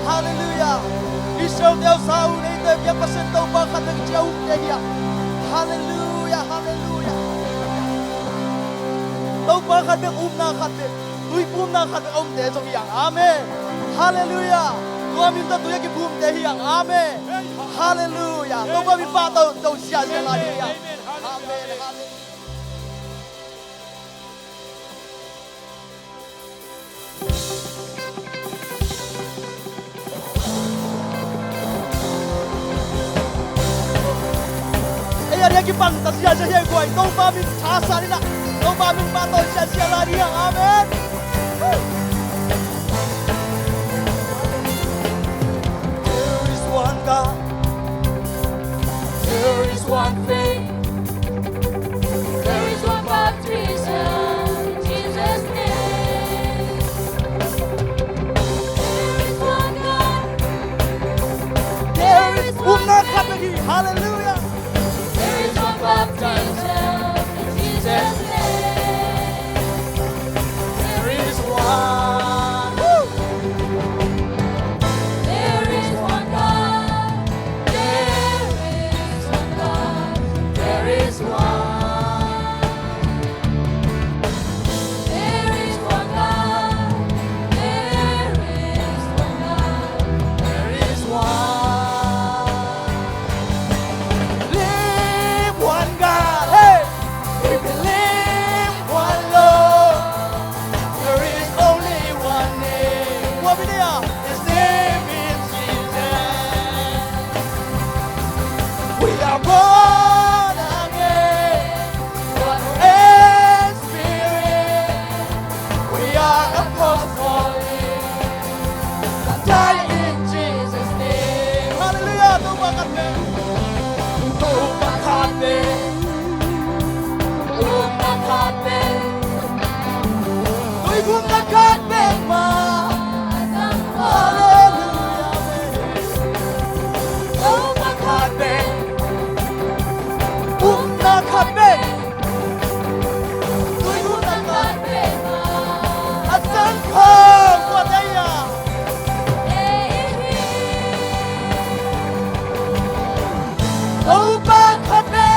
Hallelujah. Israel Deus Saul nem teve a pasentou baka ng Dieu dia. Hallelujah, hallelujah. Tau baka ng na kate. Tui na kate de trong yang. Amen. Hallelujah. Tua minta tu ki bum de yang. Amen. Hallelujah. Tau ba mi pa tau sia sia la dia. Amen. Hallelujah. Yang pantas ya saya gua itu bamin kasar ina itu bamin patol sia lari yang amin. There is one God, there is one faith, There is one baptism in Jesus' name. There is one God. there is one God. Hallelujah. There is one baptism in Jesus' name. There is one. There is one God. There is one God. There is one. There is one God. There is one God. There is one. Live one God. Hey, we believe one Lord. There is only one name. What we are? His name is Jesus. We are born again. One and spirit. We are apostolic. Die in Jesus' name. Hallelujah. Tumakat ma. Hallelujah. Asan ko wadaya. Oh, bakate.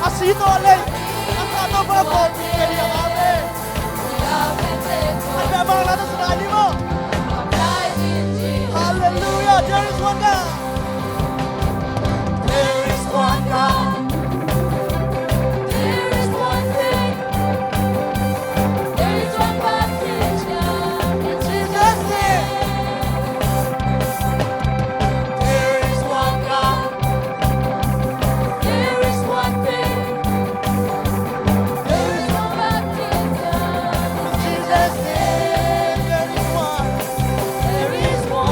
Asito alay, ang ato mga kopi kaya amen. Ada mga natin sa nani mo. Hallelujah, there is one God. There is one God. There is one faith. There is one baptism in Jesus' name. There is one God. There is one faith. There is one baptism. In Jesus' name, there is one. There is one.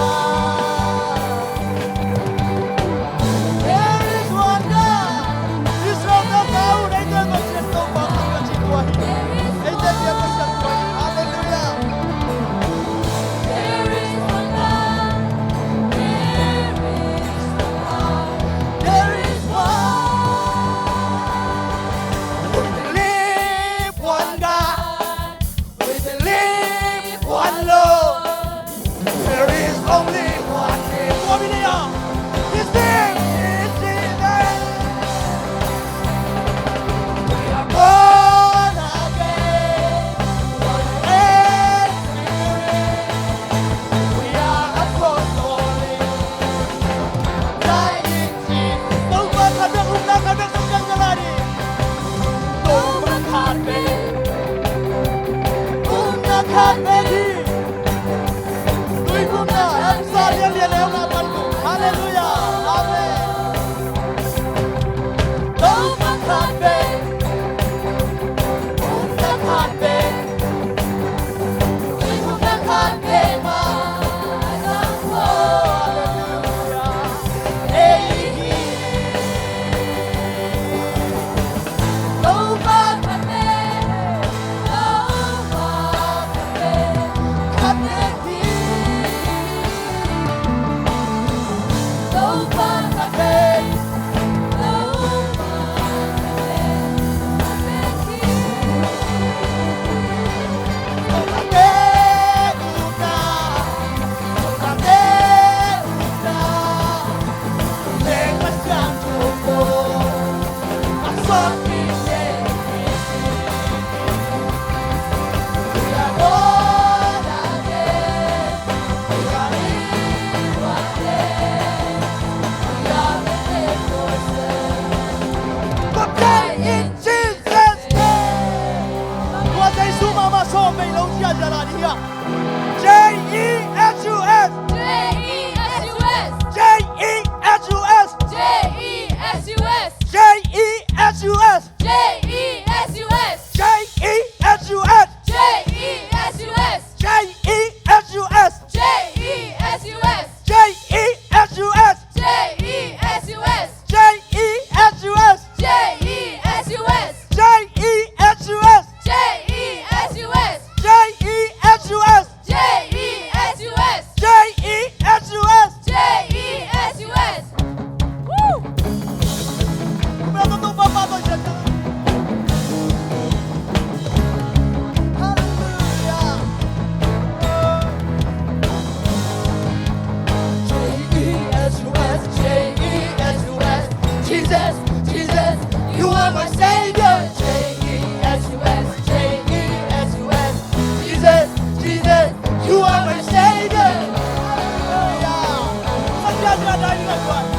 家来一个快。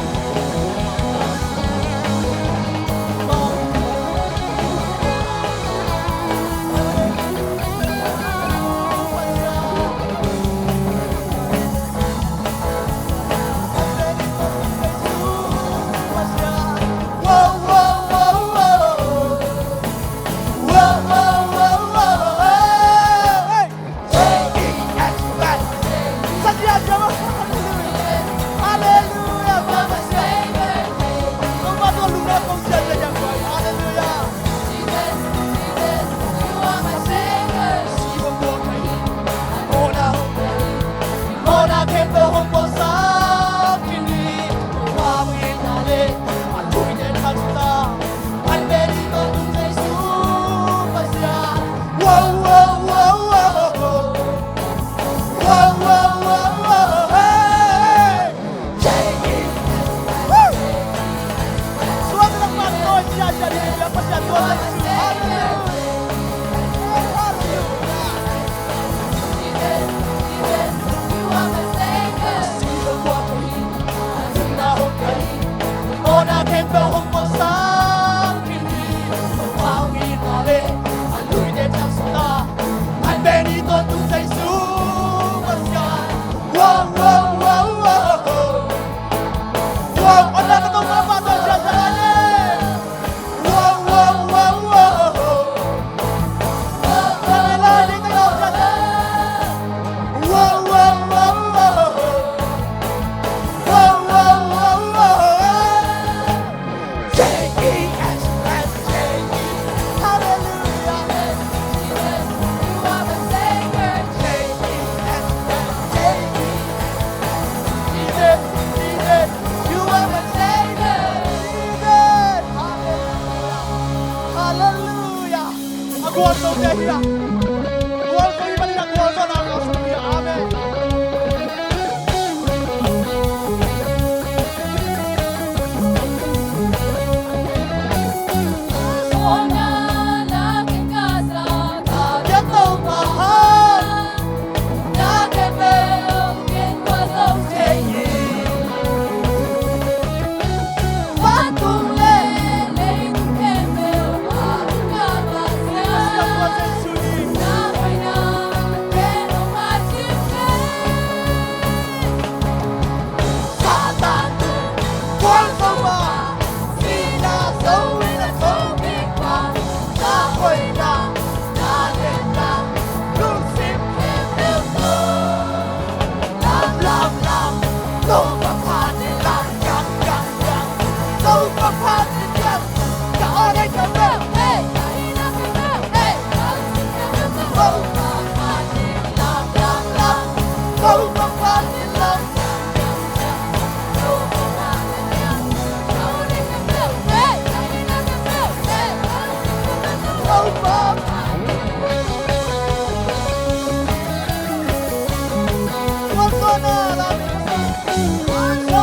One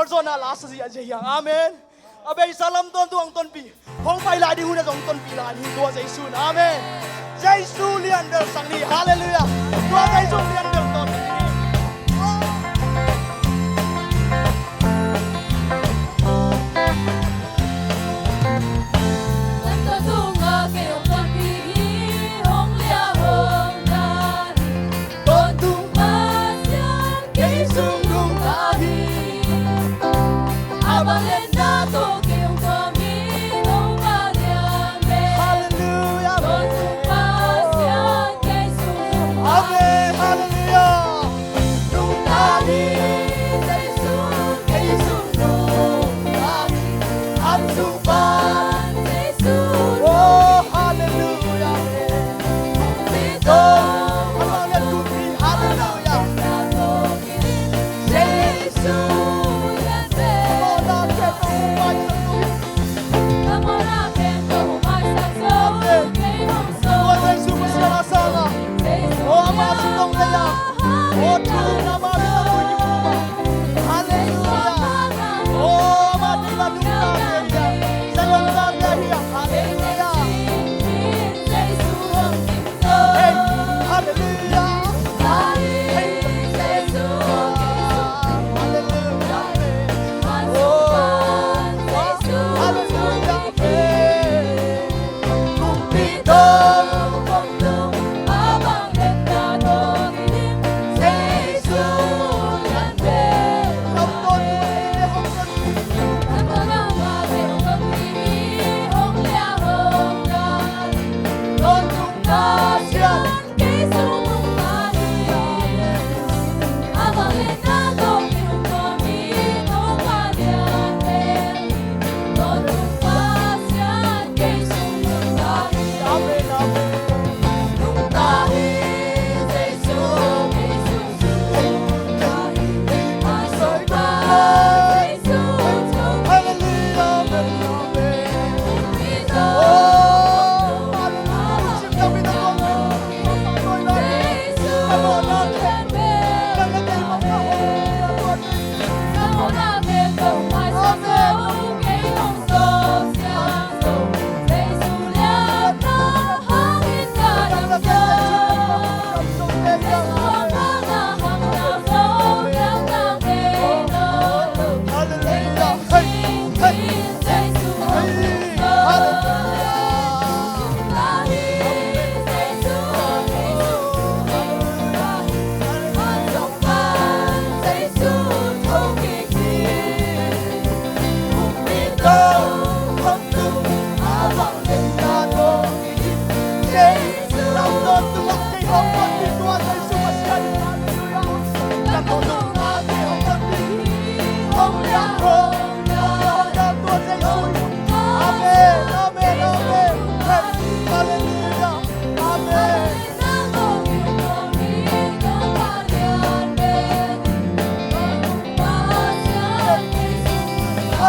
Lord zona last si aje yang amen abe salam ton tuang ton pi hong pai la di hu na jong ton pi la ni tua Giêsu amen Giêsu lian del sang ni hallelujah tua Giêsu lian del ton ni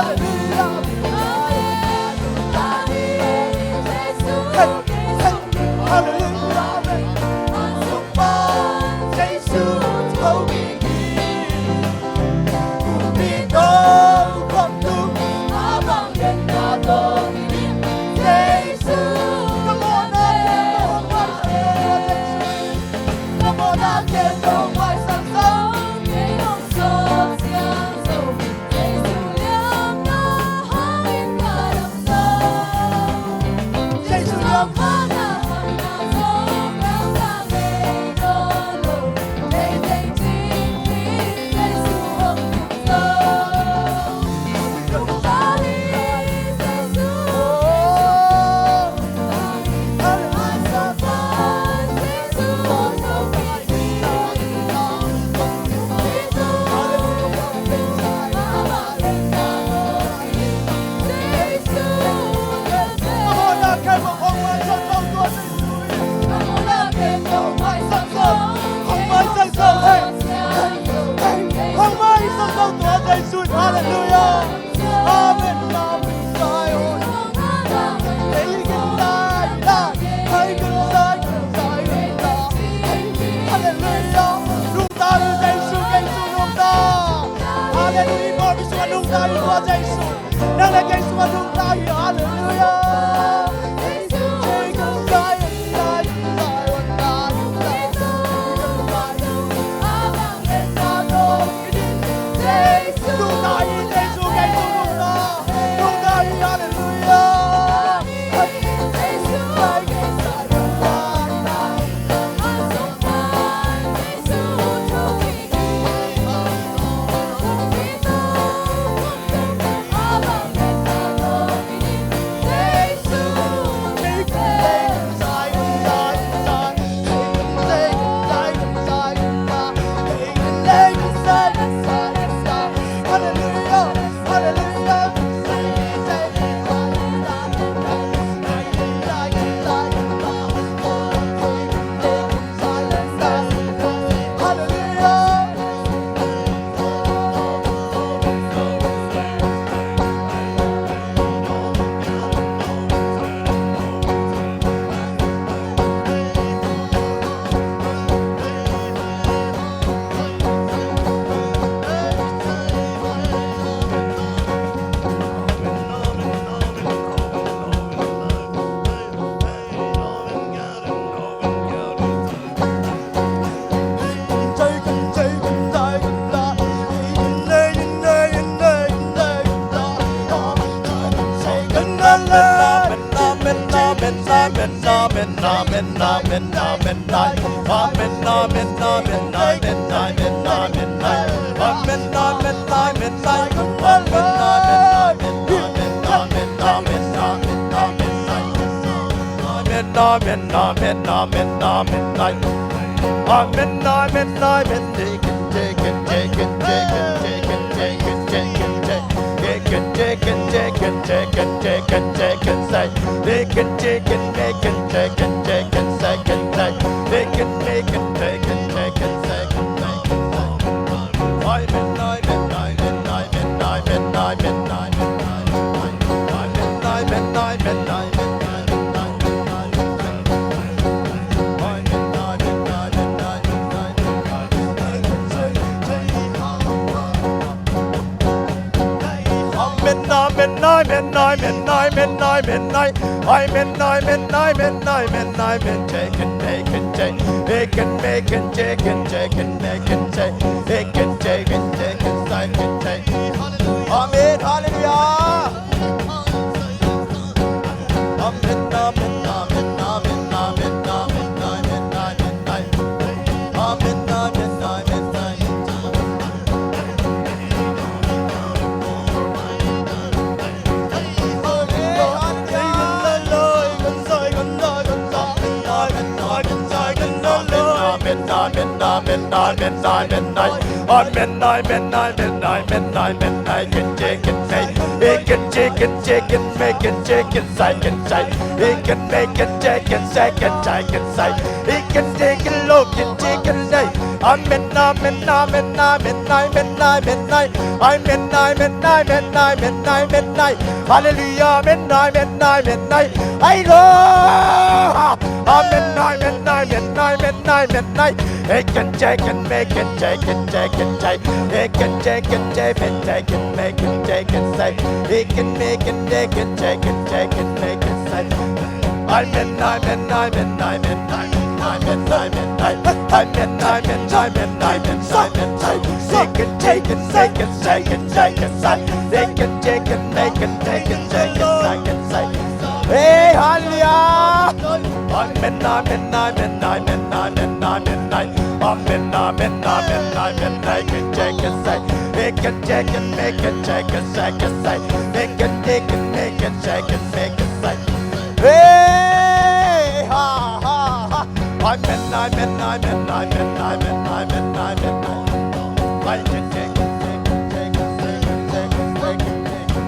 Hallelujah. 大于我在数，让来给数我弄大于哈利路亚。这个大于大于大于大于大于大于阿爸给他弄给数，弄大于给数给数弄大于哈利路亚。Hallelujah, midnight, midnight, midnight. I go. Midnight, midnight, midnight, midnight, midnight. It can take and make it, take it, take it, take. It can take and take it, take it, make it, take it, say. It can make it, take it, take it, take it, make it, say. I'm midnight, midnight, midnight, midnight. I'm midnight, midnight. I'm midnight, midnight, midnight, midnight, midnight. They can take it, take it, take it, take it, say. They can take it, make it, take it, take it, take it, say. Hey, hallelujah! I'm midnight, midnight, midnight, midnight, midnight, midnight. I'm midnight, midnight, midnight, midnight. Can take it, say. They can take it, make it, take it, take it, say. They can take it, make it, take it, make it, say. Hey, ha, ha, ha. I'm midnight, midnight, midnight, midnight, midnight, midnight, midnight. I can take it, take it, take it, take it, take it, take it, take it. Hey, I can take it, take it,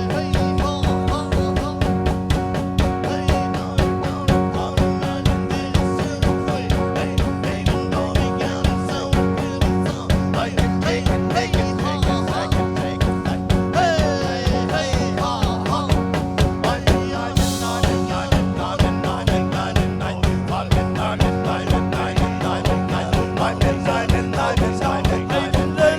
take it, take it, take it, take it. Hey, ha, ha. I'm midnight, midnight, midnight, midnight, midnight, midnight, midnight. I'm midnight, midnight, midnight, midnight, midnight. I'm midnight, midnight, midnight, midnight, midnight.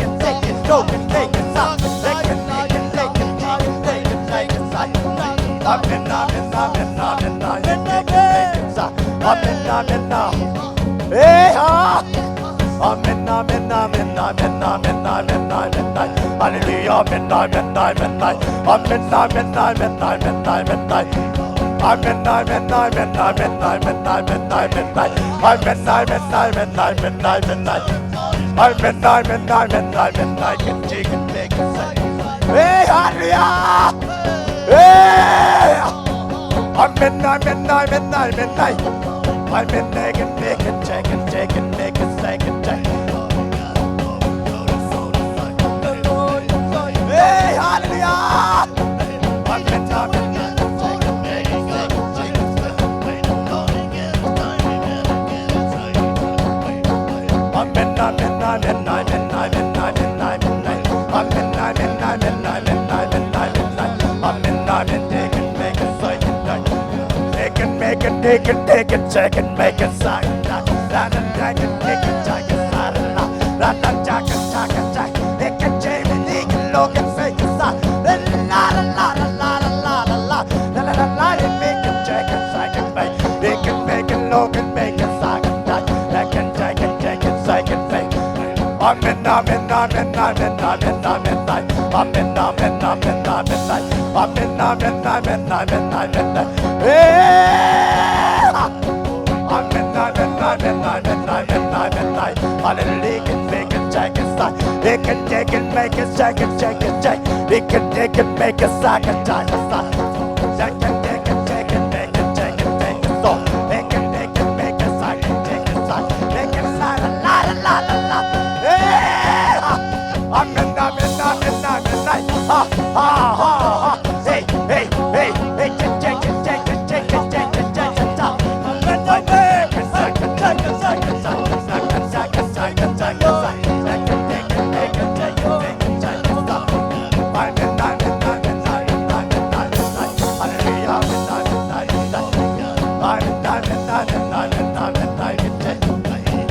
it, take it, go and make it stop. Make it, make it, take it, take it, take it, take it stop. Amen, amen, amen, amen, amen, make it stop. Amen, amen, amen. Hey, ha! Amen, amen, amen, amen, amen, amen, amen. Hallelujah, amen, amen, amen, amen, amen, amen, amen, amen, amen. Amen, amen, amen, amen, amen, amen, amen. Amen, amen, amen, amen, amen. Amen, amen, amen, amen. I can take it, make it say. Hey, hallelujah! Hey! Amen, amen, amen, amen, amen. Amen, make it, take it, take it, make it, take it, take it. Hey, hallelujah! Amen, amen. Amen, amen, amen, amen, amen, amen, amen. Amen, amen, amen, amen, amen, amen. Amen, amen, take it, make it, take it, take it, make it, take it, take it, take it, make it, take it, take it, take it, take it, take it, la la jack it, jack it, jack it, take it, Jamie, take it, look and fake it, la la la la la la la la la la la la, make it, take it, take it, make it, make it, look and make it, take it, take it, take it, take it, take it, make it. Amen, amen, amen, amen, amen, amen, amen, amen, amen, amen, amen, amen, amen, amen, amen. Hey! Amen, amen, amen, amen, amen, amen. Hallelujah, make it, take it, start. They can take it, make it, take it, take it, take it. They can take it, make it, start, take it, start. They can take it, take it, make it, take it, take it, so. They can take it, make it, start, take it, start. They can la la la la la la. Hey! Amen, amen, amen, amen. Ha ha ha ha. Hey, hey, hey, hey, take it, take it, take it, take it, take it, stop. Amen, amen. Take it, take it, take it, take it, take it, take it, take it, take it, take it.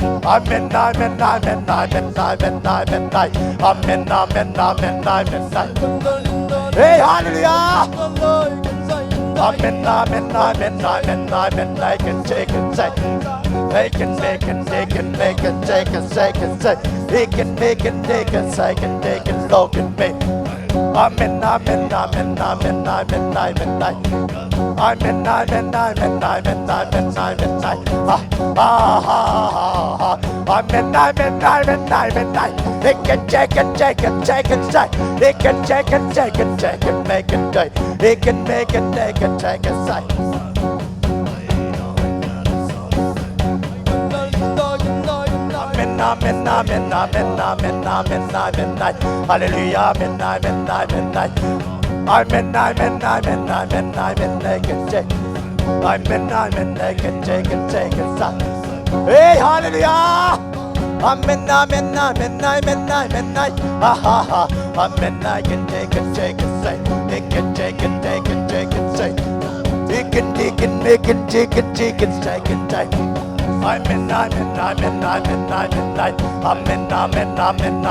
Amen, amen, amen, amen, amen, amen, amen, amen, amen, amen. Hey, hallelujah. Amen, amen, amen, amen, amen. I can take and say, I can make and take and make and take and say and say. He can make and take and say and take and look and make. Amen, amen, amen, amen, amen, amen, amen. Amen, amen, amen, amen, amen, amen, amen, amen, amen, amen. He can take and take and take and say. He can take and take and take and make and take. He can make and take and take and say. Amen, amen, amen, amen, amen, amen, amen. Hallelujah, amen, amen, amen, amen, amen, amen, amen, amen, I can take. Amen, amen, I can take and take and say. Hey, hallelujah. Amen, amen, amen, amen, amen, amen, I can take and take and say. He can take and take and take and say. He can take and make and take and take and take and take. Amen, amen, amen, amen, amen, amen, amen, amen, amen, amen,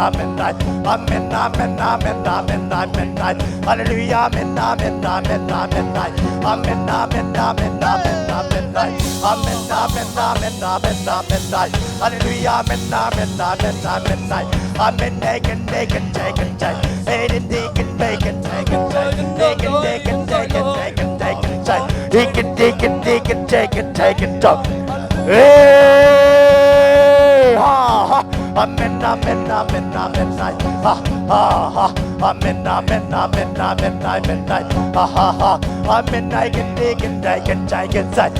amen, amen, amen, amen, hallelujah, amen, amen, amen, amen, amen, amen, amen, amen, amen, amen, amen, amen, amen, hallelujah, amen, amen, amen, amen, amen, they can take and take and take, they can make and take and take, they can take and take and take and take and take, they can take and take and take and take and take. Hey, ha, ha, amen, amen, amen, amen, ha, ha, ha, amen, amen, amen, amen, amen, ha, ha, ha, amen. I can dig and I can take it, I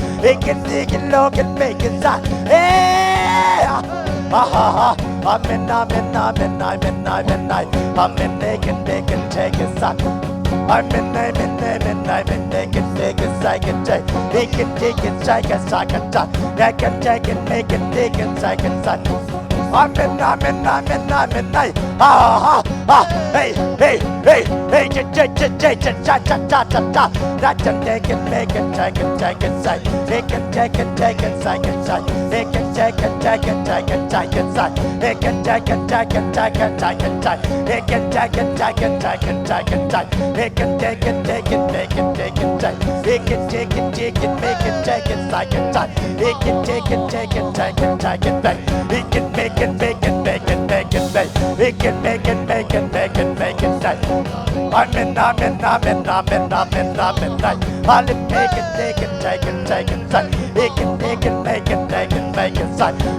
can dig and look and make it, hey, ha, ha, ha, amen, amen, amen, amen, amen, amen. They can dig and take it, amen, amen, amen, amen, they can take it, I can take, they can take it, I can take, I can take it, make it, take it, I can take. Amen, amen, amen, amen, amen, ah, ah, hey, hey, hey, hey, that can take it, make it, take it, take it, they can take it, take it, I can take, they can take it, take it, take it, take it, they can take it, take it, take it, take it, they can take it, take it, take it, take it, they can take it, take it, make it, take it, they can take it, take it, make it, take it, I can take, they can take it, take it, take it, take it, back, they can make it, make it, make it, make it, make we can make it, make it, make it, make it, amen, amen, amen, amen, amen, amen, I'll make it, take it, take it, take it, we can make it, make it, make it, make it,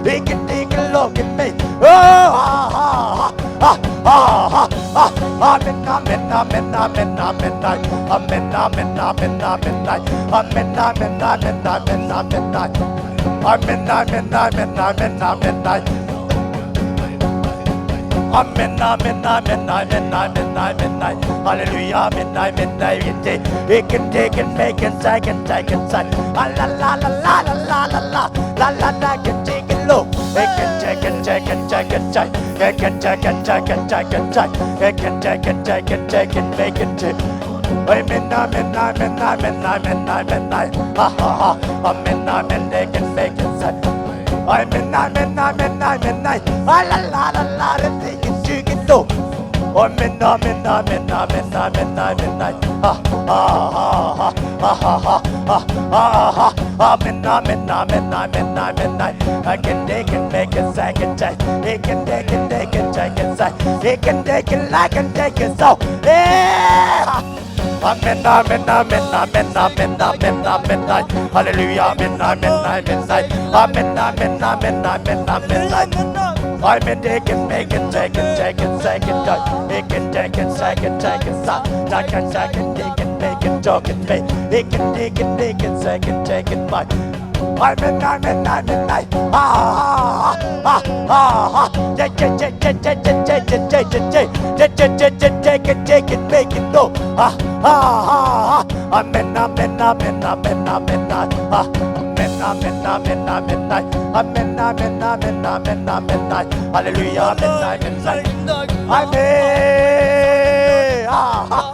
we can take a look at me, oh, amen, amen, amen, amen, amen, amen, amen, amen, amen, amen, amen, amen, amen, amen, amen, amen. Amen, amen, amen, amen, amen, amen, hallelujah, amen, amen, amen. We can take and make and take and take and take. La la la la la la la la la la. Can take and look. We can take and take and take and take. We can take and take and take and take. We can take and take and take and make and take. Amen, amen, amen, amen, amen, amen, ha ha ha. Amen, amen, they can make and take. Amen, amen, amen, amen, la la la la la. They can take and look. Amen, amen, amen, amen, amen, amen, ha ha ha ha ha ha ha. Amen, amen, amen, amen, amen. I can take and make a second take. He can take and take and take and say. He can take and like and take it so. Yeah. Amen, amen, amen, amen, amen, amen, amen, hallelujah, amen, amen, amen, amen, amen, amen, amen, amen. Amen, they can make it, take it, take it, take it, they can take it, take it, take it, take it, take it, they can make it, talk it, make they can take it, take it, take it, back. Amen, amen, amen, ah, ah, ah, ah, take it, take it, take it, take it, take it, take it, take it, make it go, ah, ah, ah, amen, amen, amen, amen, amen, ah. Amen, amen, amen, amen, amen, amen, amen, amen, hallelujah, amen, amen, amen, ah,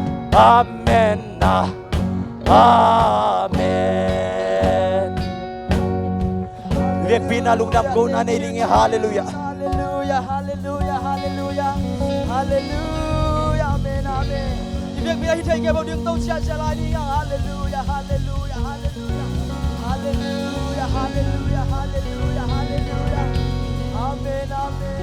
Amen na Amen เรียกพี่นาลุงดำกูนะในดิ่งฮาเลลูยา Hallelujah, hallelujah, hallelujah, hallelujah, amen, amen. If you be here, give them don't share hallelujah, hallelujah, hallelujah, hallelujah, hallelujah, hallelujah, hallelujah, amen, amen.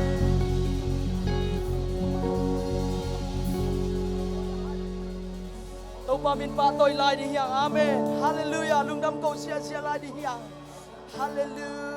Tâu ba min ba tôi lại đi hiang, amen, hallelujah, lung đam câu share lại đi hiang, hallelujah.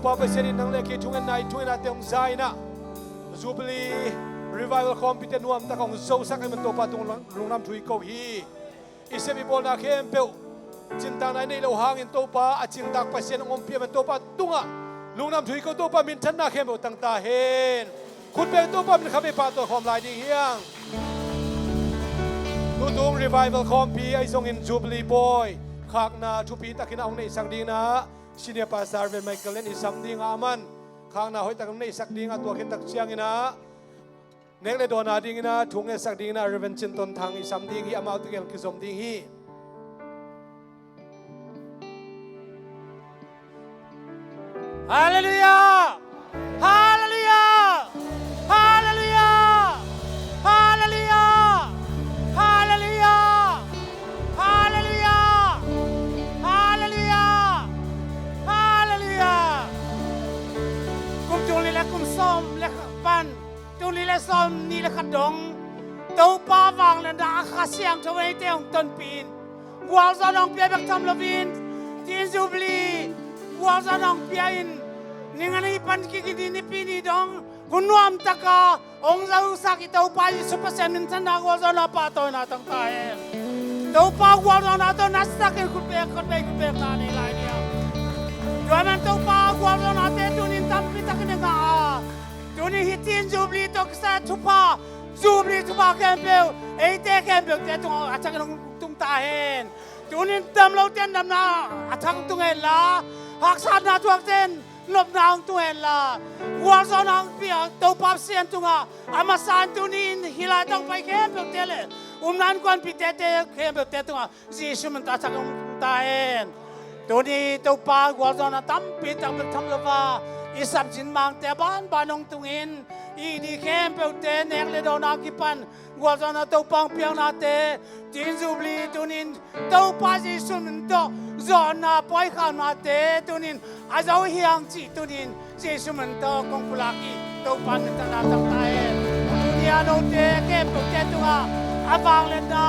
Papa said in Nangleki Tungan Night, Twina Tong Zaina, Jubilee, Revival Competent Nuam Takong Zosak and Topa Lunam Tuiko He. Isabibol na Kempel, Chintana Nilo Hang in Topa, a Chintak Pasien on Piam and Topa Tunga, Lunam Tuiko Topa Mintana Kempo Tangta Hen. Could be Topa Mikapato from Lighting Yang. Tudung Revival Compi, I song in Jubilee Boy, Kakna, Chupita Kinaune Sangdina. Senior Pastor Michael and Isamding Aman, Kang na hoy takam na isakding at wakit taksiyang ina, negle doon ading ina, tunga sakding na Revenchinton tang Isamding hi amaw tigel kisomding hi. Hallelujah! Hallelujah! Hallelujah! Hallelujah! Hallelujah! Hallelujah! Hallelujah! Hallelujah! Kum tung lila kum som pan tung lila som ni la kadong tau pa wang la da khasiang tawai te ong ton pin wal za nong pia bek tam lovin tin Jubilee wal za nong pia in ningani pan ki ki ni pini dong kunwam taka ong za usak itau pa yi super sen tan na wal za na pa to na tang ta em tau pa wal za na to na sak ku pe ta ni lai dia Tuan tau pa wal za na te tu ni tam pi tak ne ga tu ni hitin Jubilee to sa tupa Jubilee tu ba kempel te kempel te tu atang tung tahen tunin dam lo ten dam na atang tung la haksan na tu ten lop na tung la wal so nang pia to pap sian tunga amasan tunin hilai tang pai kempel te le nan kwan pi te kempel te tunga Jesus men ta atang tahen tuni to pa wal so na tam pi tang tham lo ba isap jin mang te ban banong tungin ini kempel te nek le do na kipan gwal zona to pang piang na te tin Jubilee tunin to pa ji sun to zona poi khan na te tunin azau hiang chi tunin ji sun to kong pulaki to pan ta na ta tae dunia no te kempel te tunga abang le na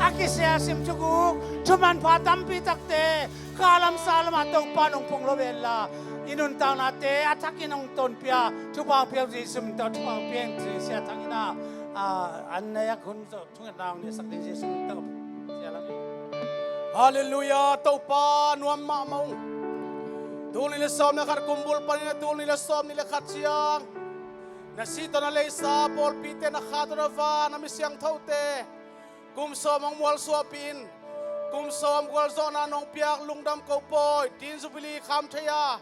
akisia sim chugu chuman pha tam pi tak te kalam salam to panong pong lo bella inun tang na te atakin ng ton pia tubang pia Jesus to tubang pia sia tangina an na yak hun so thung nang ni sak Jesus to sia lang Hallelujah topa nuam ma maung tuli le som na kar kumbul pa ni tuli le som ni le khatsiang na sito na leisa pol pite na khato na va na misyang thote kum som ang wal suapin kum som gwal zona nong piak lungdam ko poi tin Jubilee kham thaya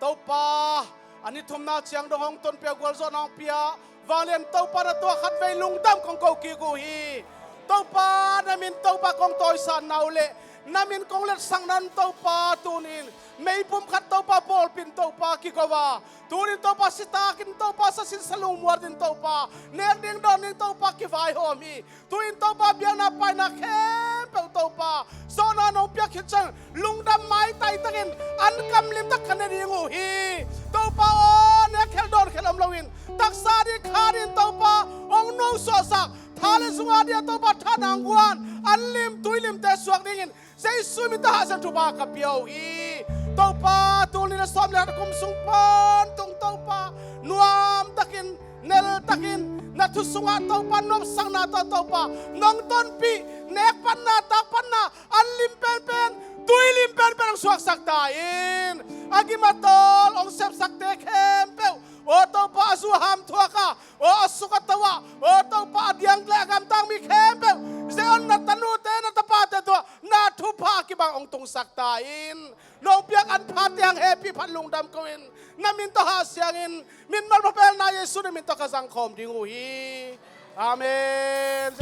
tau pa ani thum na chiang do hong ton pia gwal zo nang pia valen tau pa na to khat vei lung dam kong ko ki gu hi tau pa na min tau pa kong toy san naule na min kong let sang nan tau pa tunin mei pum khat tau pa bol pin tau pa ki ko wa tunin tau pa sita kin tau pa sa sin salung muar din tau pa ner ding don ning tau pa ki vai hom hi tuin tau pa bia na pai na khem pe tau pa zona nong pia khit chang lung dam mai tai takin an kam lim tak khan ni ngu hi tau pa o ne khel don khelam lawin tak sa di kharin tau pa ong no so sak thale sunga dia tau pa thanang guan an lim tuilim te suak dingin sei sumi ta hasan tu ba ka piau hi tau pa tul ni na som la kum sung pan tung tau pa nuam takin nel takin na tu sunga tau pa nom sang na tau pa nong ton pi nek pan na ta pan na an lim pen pen tuilim pen pen ang suak sak tain agi matol ong sep sak te kempel o tau pa asu ham thua ka o asuka tawa o tau pa adiang le gam tang mi kempel zeon na tanu te na tapate to na thu pa ki bang ong tung sak tain nong piak an phat yang happy phan lung dam koin namin to ha siangin min mal papel na Yesu min to kasang khom dingu hi amen.